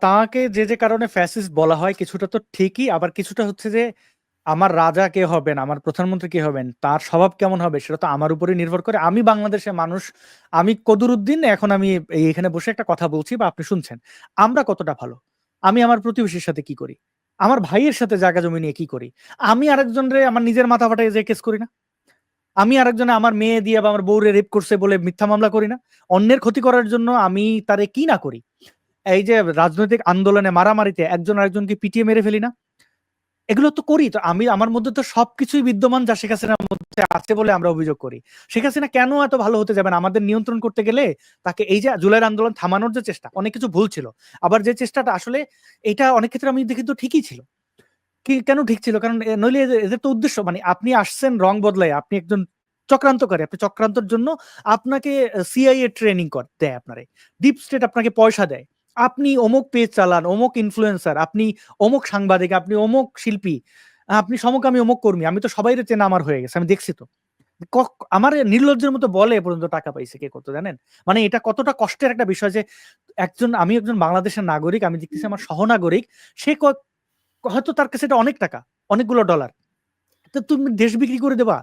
তাকে যে কারণে ফ্যাসিস্ট বলা হয় কিছুটা তো ঠিকই, আবার কিছুটা হচ্ছে যে আমার রাজা কে হবেন, আমার প্রধানমন্ত্রী কে হবেন, তার স্বভাব কেমন হবে সেটা তো আমার উপরে নির্ভর করে। আমি বাংলাদেশের মানুষ, আমি কদরুদ্দিন, এখন আমি এখানে বসে একটা কথা বলছি বা আপনি শুনছেন, আমরা কতটা ভালো, আমি আমার প্রতিবেশীর সাথে কি করি, আমার ভাইয়ের সাথে জায়গা জমি নিয়ে কি করি, আমি আরেকজনরে আমার নিজের মাথা ফাটাই যে কেস করি না, আমি আরেকজনে আমার মেয়ে দিয়ে বা আমার বউরে রেপ করছে বলে মিথ্যা মামলা করি না, অন্যের ক্ষতি করার জন্য আমি তারে কি না করি, এই যে রাজনৈতিক আন্দোলনে মারামারিতে একজন আরেকজনকে পিটিয়ে মেরে ফেলি না, এগুলো তো করি। তো আমি আমার মধ্যে তো সবকিছুই বিদ্যমান যা শেখ হাসিনার মধ্যে আছে বলে আমরা অভিযোগ করি। শেখ হাসিনা কেন এত ভালো হতে যাবেন? আমাদের নিয়ন্ত্রণ করতে গেলে তাকে এই যে জুলাইয়ের আন্দোলন থামানোর যে চেষ্টা, অনেক কিছু ভুল ছিল, আবার যে চেষ্টাটা আসলে এটা অনেক ক্ষেত্রে আমি দেখি তো ঠিকই ছিল। কি কেন ঠিক ছিল? কারণ নইলে এদের তো উদ্দেশ্য, মানে আপনি আসছেন রং বদলায়, আপনি একজন চক্রান্তকারী, আপনি চক্রান্তর জন্য আপনাকে সিআইএ ট্রেনিং দেয়, আপনারে ডিপ স্টেট আপনাকে পয়সা দেয়, আপনি অমুক পেজ চালান, অমুক ইনফ্লুয়েন্সার, আপনি অমুক সাংবাদিক, আপনি অমুক শিল্পী, আপনি সমকামী অমুক কর্মী, আমি তো সবাই চেনা আমার হয়ে গেছে, আমি দেখছি তো। আমার নির্লজ্জের মতো বলে এ পর্যন্ত টাকা পাইছে কে কত জানেন? মানে এটা কতটা কষ্টের একটা বিষয় যে আমি একজন বাংলাদেশের নাগরিক, আমি দেখতেছি আমার সহনাগরিক, সে হয়তো তার কাছে এটা অনেক টাকা, অনেকগুলো ডলার, তো তুমি দেশ বিক্রি করে দেবা?